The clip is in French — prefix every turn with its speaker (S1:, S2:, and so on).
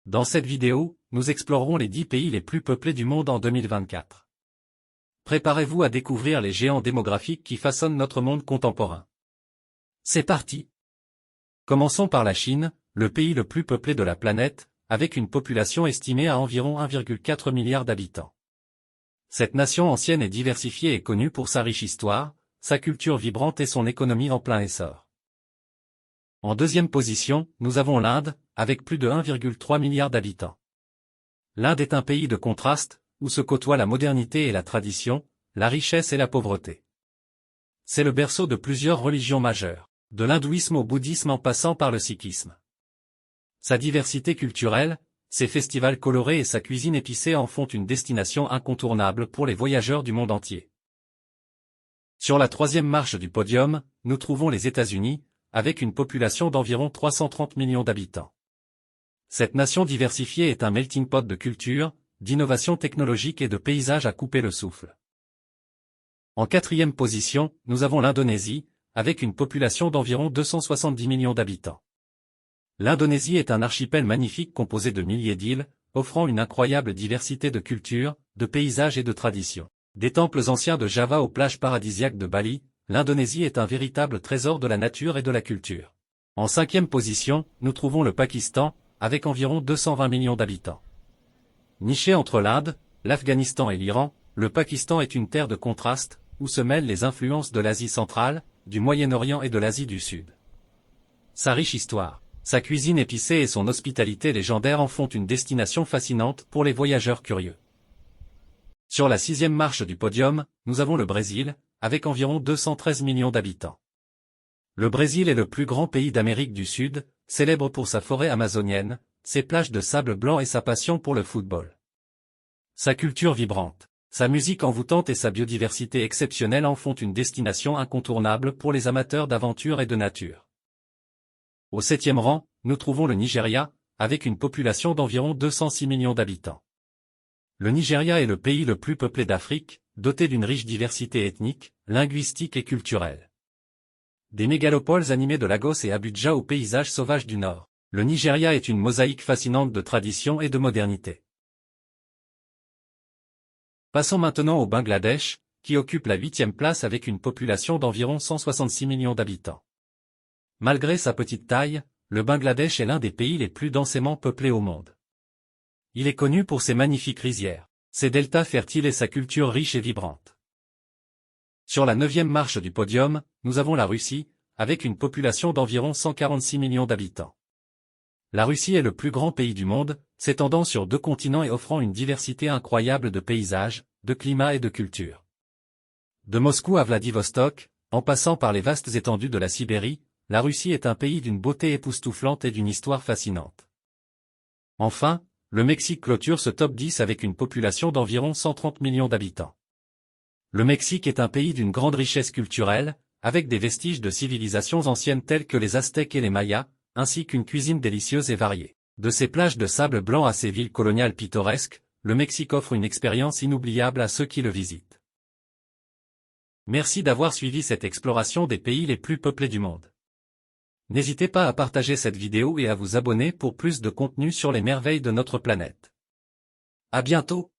S1: Dans cette vidéo, nous explorerons les 10 pays les plus peuplés du monde en 2024. Préparez-vous à découvrir les géants démographiques qui façonnent notre monde contemporain. C'est parti! Commençons par la Chine, le pays le plus peuplé de la planète, avec une population estimée à environ 1,4 milliard d'habitants. Cette nation ancienne et diversifiée est connue pour sa riche histoire, sa culture vibrante et son économie en plein essor. En deuxième position, nous avons l'Inde, avec plus de 1,3 milliard d'habitants. L'Inde est un pays de contraste, où se côtoient la modernité et la tradition, la richesse et la pauvreté. C'est le berceau de plusieurs religions majeures, de l'hindouisme au bouddhisme en passant par le sikhisme. Sa diversité culturelle, ses festivals colorés et sa cuisine épicée en font une destination incontournable pour les voyageurs du monde entier. Sur la troisième marche du podium, nous trouvons les États-Unis, avec une population d'environ 330 millions d'habitants. Cette nation diversifiée est un melting pot de culture, d'innovation technologique et de paysages à couper le souffle. En quatrième position, nous avons l'Indonésie, avec une population d'environ 270 millions d'habitants. L'Indonésie est un archipel magnifique composé de milliers d'îles, offrant une incroyable diversité de cultures, de paysages et de traditions. Des temples anciens de Java aux plages paradisiaques de Bali, l'Indonésie est un véritable trésor de la nature et de la culture. En cinquième position, nous trouvons le Pakistan, avec environ 220 millions d'habitants. Niché entre l'Inde, l'Afghanistan et l'Iran, le Pakistan est une terre de contraste, où se mêlent les influences de l'Asie centrale, du Moyen-Orient et de l'Asie du Sud. Sa riche histoire, sa cuisine épicée et son hospitalité légendaire en font une destination fascinante pour les voyageurs curieux. Sur la sixième marche du podium, nous avons le Brésil, avec environ 213 millions d'habitants. Le Brésil est le plus grand pays d'Amérique du Sud, célèbre pour sa forêt amazonienne, ses plages de sable blanc et sa passion pour le football. Sa culture vibrante, sa musique envoûtante et sa biodiversité exceptionnelle en font une destination incontournable pour les amateurs d'aventure et de nature. Au septième rang, nous trouvons le Nigeria, avec une population d'environ 206 millions d'habitants. Le Nigeria est le pays le plus peuplé d'Afrique, doté d'une riche diversité ethnique, linguistique et culturelle. Des mégalopoles animées de Lagos et Abuja aux paysages sauvages du Nord, le Nigeria est une mosaïque fascinante de tradition et de modernité. Passons maintenant au Bangladesh, qui occupe la 8e place avec une population d'environ 166 millions d'habitants. Malgré sa petite taille, le Bangladesh est l'un des pays les plus densément peuplés au monde. Il est connu pour ses magnifiques rizières, ses deltas fertiles et sa culture riche et vibrante. Sur la 9e marche du podium, nous avons la Russie, avec une population d'environ 146 millions d'habitants. La Russie est le plus grand pays du monde, s'étendant sur 2 continents et offrant une diversité incroyable de paysages, de climats et de cultures. De Moscou à Vladivostok, en passant par les vastes étendues de la Sibérie, la Russie est un pays d'une beauté époustouflante et d'une histoire fascinante. Enfin, le Mexique clôture ce top 10 avec une population d'environ 130 millions d'habitants. Le Mexique est un pays d'une grande richesse culturelle, avec des vestiges de civilisations anciennes telles que les Aztèques et les Mayas, ainsi qu'une cuisine délicieuse et variée. De ses plages de sable blanc à ses villes coloniales pittoresques, le Mexique offre une expérience inoubliable à ceux qui le visitent. Merci d'avoir suivi cette exploration des pays les plus peuplés du monde. N'hésitez pas à partager cette vidéo et à vous abonner pour plus de contenu sur les merveilles de notre planète. À bientôt!